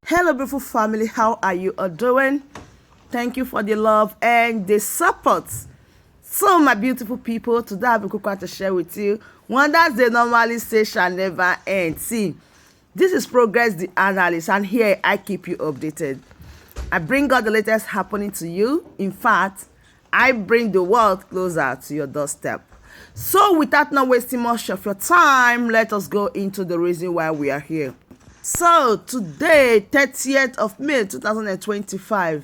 Hello, beautiful family. How are you all doing? Thank you for the love and the support. So, my beautiful people, today I have a quick to share with you. Wonders they normally say shall never end. See, this is Progress the Analyst, and here I keep you updated. I bring out the latest happening to you. In fact, I bring the world closer to your doorstep. So, without not wasting much of your time, let us go into the reason why we are here. So today, 30th of May 2025,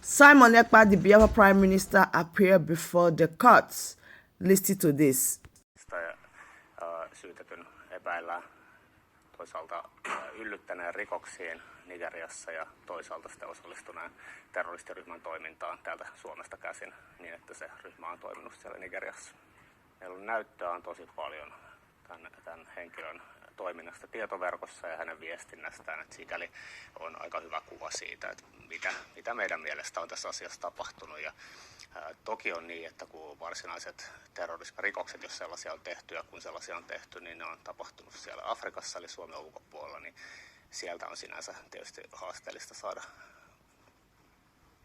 Simon Ekpa, the Biafra Prime Minister, appeared before the courts. Listen to this. Syytetyn epäillään toisaalta yllyttäneen rikoksiin Nigeriassa ja toisaalta sitten osallistuneen terroristiryhmän toimintaan täältä Suomesta käsin niin, että se ryhmä on toiminut siellä Nigeriassa. Meillä on näyttöä on tosi paljon tämän henkilön toiminnasta tietoverkossa ja hänen viestinnästään, että sikäli on aika hyvä kuva siitä, että mitä meidän mielestä on tässä asiassa tapahtunut. Ja toki on niin, että kun varsinaiset terrorismirikokset, jos sellaisia on tehty ja kun sellaisia on tehty, niin ne on tapahtunut siellä Afrikassa eli Suomen ulkopuolella, niin sieltä on sinänsä tietysti haasteellista saada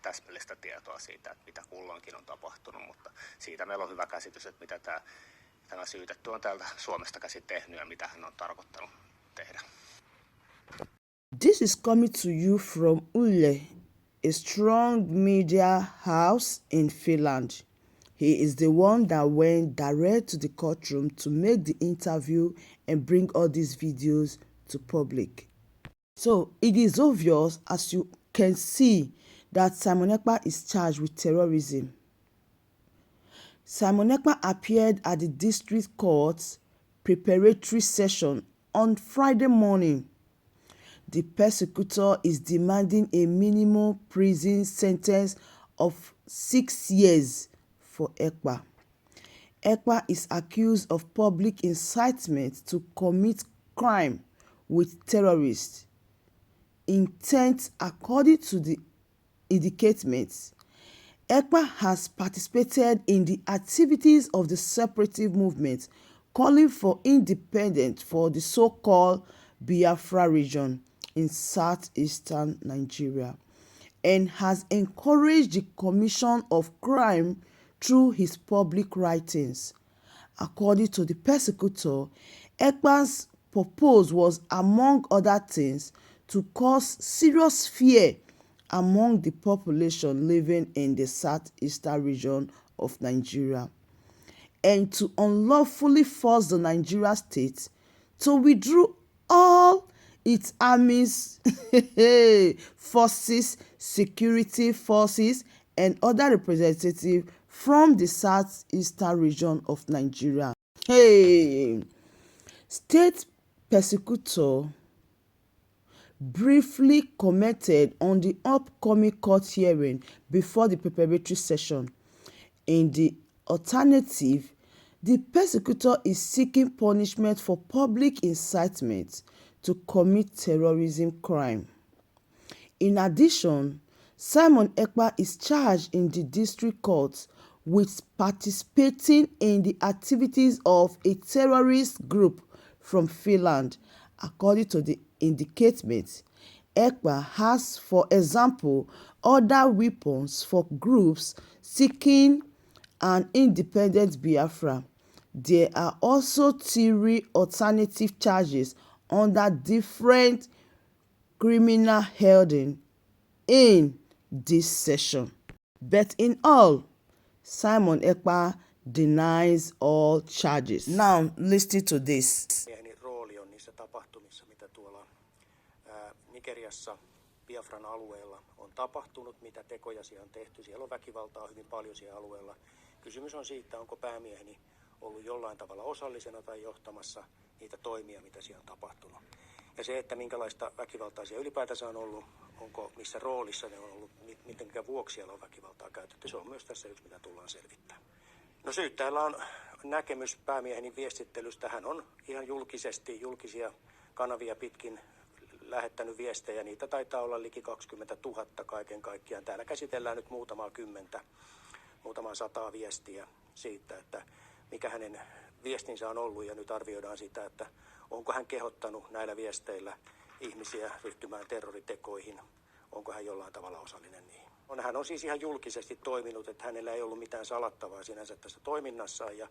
täsmällistä tietoa siitä, että mitä kulloinkin on tapahtunut, mutta siitä meillä on hyvä käsitys, että mitä tämä syytetty on täältä Suomesta käsin tehnyt ja mitä hän on tarkoittanut tehdä. This is coming to you from Yle, a strong media house in Finland. He is the one that went direct to the courtroom to make the interview and bring all these videos to public. So it is obvious, as you can see, that Simon Ekpa is charged with terrorism. Simon Ekpa appeared at the district court's preparatory session on Friday morning. The persecutor is demanding a minimum prison sentence of 6 years for Ekpa. Ekpa is accused of public incitement to commit crime with terrorist intent. According to the indictment, Ekpa has participated in the activities of the separatist movement calling for independence for the so-called Biafra region in southeastern Nigeria and has encouraged the commission of crime through his public writings. According to the persecutor, Ekpa's purpose was, among other things, to cause serious fear among the population living in the southeastern region of Nigeria and to unlawfully force the Nigeria state to withdraw all its armies, forces, security forces, and other representatives from the southeastern region of Nigeria. State persecutor briefly commented on the upcoming court hearing before the preparatory session. In the alternative, the persecutor is seeking punishment for public incitement to commit terrorism crime. In addition, Simon Ekpa is charged in the district court with participating in the activities of a terrorist group from Finland. According to the indictment, Ekpa has, for example, ordered weapons for groups seeking an independent Biafra. There are also 3 alternative charges under different criminal heading in this session. But in all, Simon Ekpa denies all charges. Now, listen to this. Rooli on niissä tapahtumissa, mitä tuolla Nigeriassa, Biafran alueella on tapahtunut, mitä tekoja siellä on tehty. Siellä on väkivaltaa hyvin paljon siellä alueella. Kysymys on siitä, onko päämieheni ollut jollain tavalla osallisena tai johtamassa niitä toimia, mitä siellä on tapahtunut. Ja se, että minkälaista väkivaltaa siellä ylipäätänsä on ollut, onko missä roolissa ne on ollut, mitenkä vuoksi siellä on väkivaltaa käytetty, se on myös tässä yksi, mitä tullaan selvittämään. No syyttäjällä on näkemys päämieheni viestittelystä. Hän on ihan julkisesti julkisia kanavia pitkin lähettänyt viestejä. Niitä taitaa olla liki 20 000 kaiken kaikkiaan. Täällä käsitellään nyt muutamaa sataa viestiä siitä, että mikä hänen viestinsä on ollut. Ja nyt arvioidaan sitä, että onko hän kehottanut näillä viesteillä ihmisiä ryhtymään terroritekoihin. Onko hän jollain tavalla osallinen niihin? Hän on siis ihan julkisesti toiminut, että hänellä ei ollut mitään salattavaa sinänsä tässä toiminnassaan ja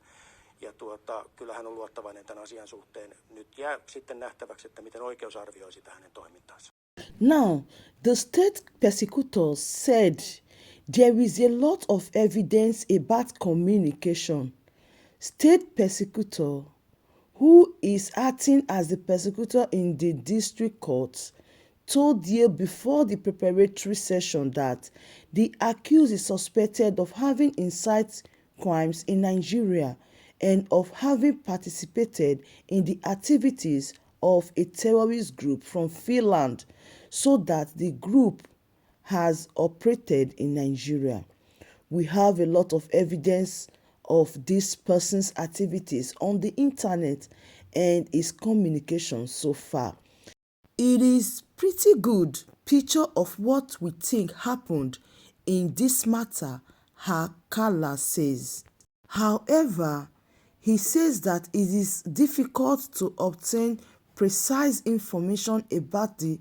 kyllä hän on luottavainen tämän asian suhteen. Nyt jää sitten nähtäväksi, että miten oikeus arvioi sitä hänen toimintaansa. Now, the state persecutor said there is a lot of evidence about communication. State persecutor, who is acting as the persecutor in the district court, told Yale before the preparatory session that the accused is suspected of having incited crimes in Nigeria and of having participated in the activities of a terrorist group from Finland, so that the group has operated in Nigeria. We have a lot of evidence of this person's activities on the internet and his communication so far. It is pretty good picture of what we think happened in this matter, Hakala says. However, he says that it is difficult to obtain precise information about the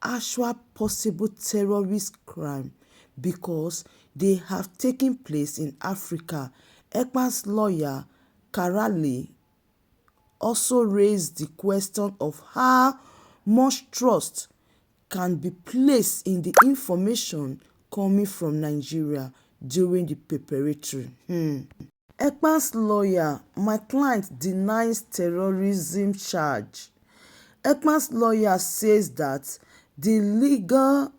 actual possible terrorist crime because they have taken place in Africa. Ekpa's lawyer, Karali, also raised the question of how much trust can be placed in the information coming from Nigeria during the preparatory. Ekpa's lawyer, my client denies terrorism charge. Ekpa's lawyer says that the legal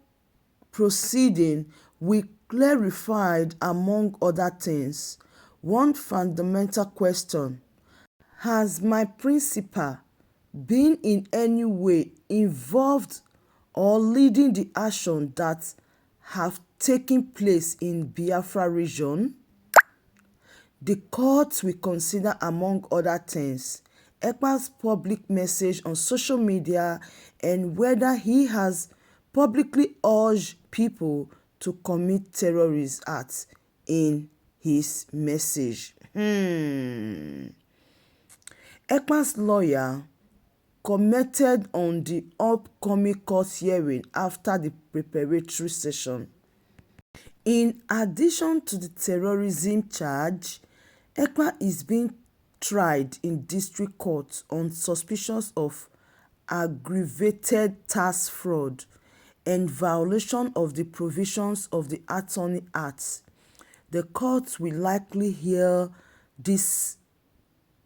proceeding will clarify, among other things, one fundamental question: has my principal been in any way involved or leading the action that have taken place in Biafra region? The court will consider, among other things, Ekpa's public message on social media and whether he has publicly urged people to commit terrorist acts in his message. Ekpa's lawyer commented on the upcoming court hearing after the preparatory session. In addition to the terrorism charge, Ekpa is being tried in district court on suspicions of aggravated tax fraud and violation of the provisions of the Attorney Act. The court will likely hear this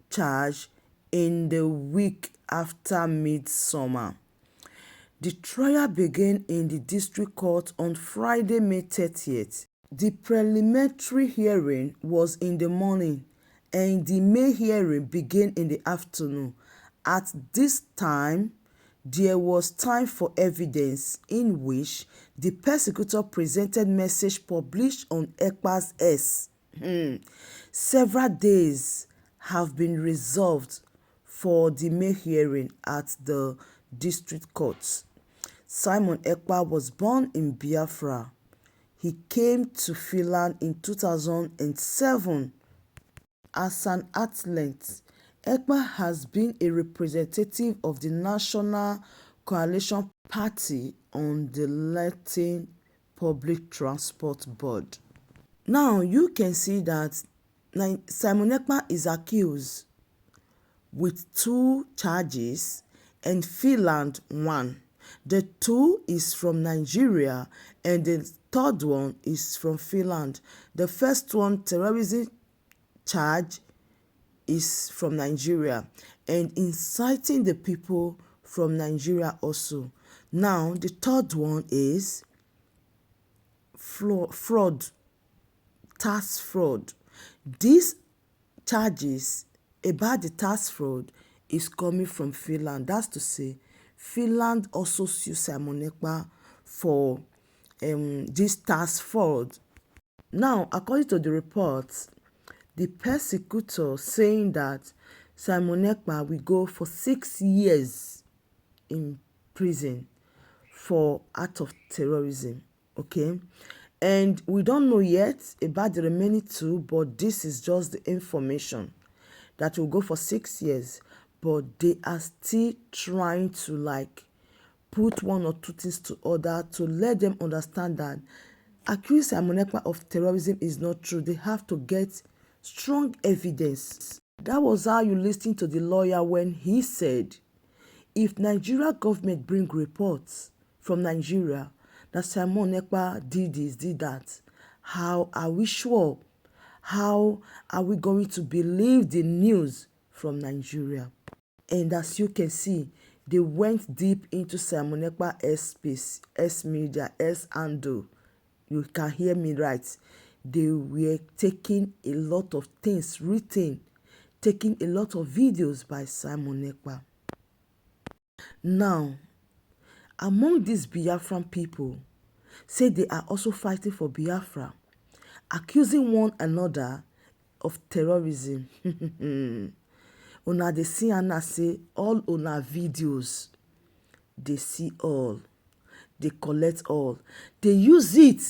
charge in the week after midsummer. The trial began in the district court on Friday, May 30th. The preliminary hearing was in the morning and the main hearing began in the afternoon. At this time, there was time for evidence in which the persecutor presented message published on Ekpa's S. Several days have been reserved for the main hearing at the district court. Simon Ekpa was born in Biafra. He came to Finland in 2007. As an athlete, Ekpa has been a representative of the National Coalition Party on the Latin Public Transport Board. Now you can see that Simon Ekpa is accused with 2 charges and Finland 1. The 2 is from Nigeria and the third one is from Finland. The first one, terrorism charge, is from Nigeria and inciting the people from Nigeria also. Now the third one is fraud, tax fraud. These charges about the tax fraud is coming from Finland. That's to say, Finland also sued Simon Ekpa for this tax fraud. Now, according to the report, the persecutor saying that Simon Ekpa will go for 6 years in prison for act of terrorism. Okay, and we don't know yet about the remaining 2, but this is just the information that will go for 6 years. But they are still trying to put one or two things to order to let them understand that accusing Simon Ekpa of terrorism is not true. They have to get strong evidence. That was how you listen to the lawyer when he said, if Nigeria government bring reports from Nigeria that Simon Ekpa did this, did that, how are we sure? How are we going to believe the news from Nigeria? And as you can see, they went deep into Simon Ekpa S space, S media, S handle. You can hear me right. They were taking a lot of things written, taking a lot of videos by Simon Ekpa. Now, among these Biafran people, say they are also fighting for Biafra, accusing one another of terrorism. Una dey see Anna say all una videos, they see all, they collect all, they use it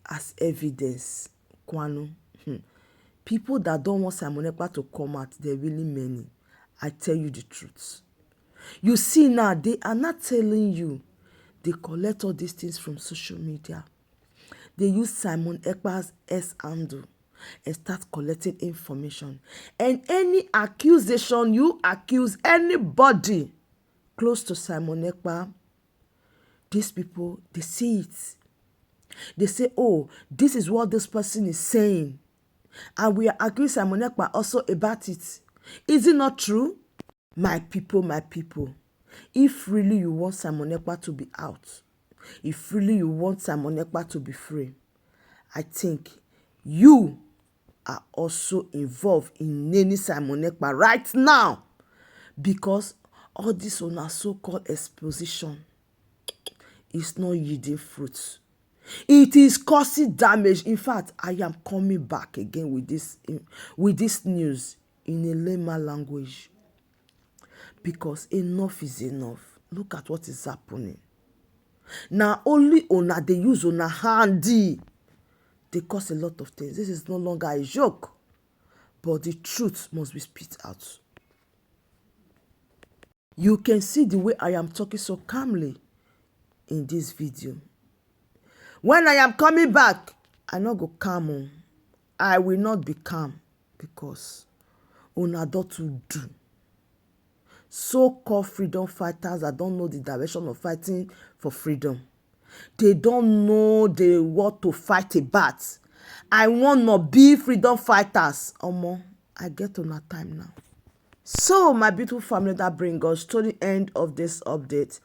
as evidence. Kwanu. People that don't want Simon Ekpa to come out, they're really many. I tell you the truth. You see now, they are not telling you. They collect all these things from social media. They use Simon Ekpa's S handle and start collecting information. And any accusation you accuse anybody close to Simon Ekpa, these people, they see it. They say, oh, this is what this person is saying. And we are accusing Simon Ekpa also about it. Is it not true? My people, if really you want Simon Ekpa to be out, if really you want Simon Ekpa to be free, I think you are also involved in naming Simon Ekpa right now, because all this on our so-called exposition is not yielding fruits. It is causing damage. In fact, I am coming back again with this news in a layman language, because enough is enough. Look at what is happening. Now only una they use una handy. They cause a lot of things. This is no longer a joke, but the truth must be spit out. You can see the way I am talking so calmly in this video. When I am coming back, I not go calm. I will not be calm, because una to do. So-called freedom fighters that don't know the direction of fighting for freedom. They don't know what to fight about. I want to be freedom fighters. Omo, I get on that time now. So, my beautiful family, that brings us to the end of this update.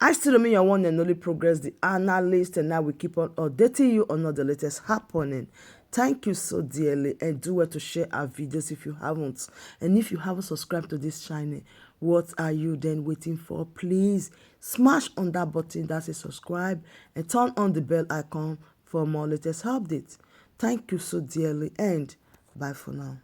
I still remain your one and only Progress, the analyst, and now we keep on updating you on all the latest happening. Thank you so dearly, and do well to share our videos if you haven't. And if you haven't subscribed to this channel, what are you then waiting for? Please smash on that button that says subscribe and turn on the bell icon for more latest updates. Thank you so dearly, and bye for now.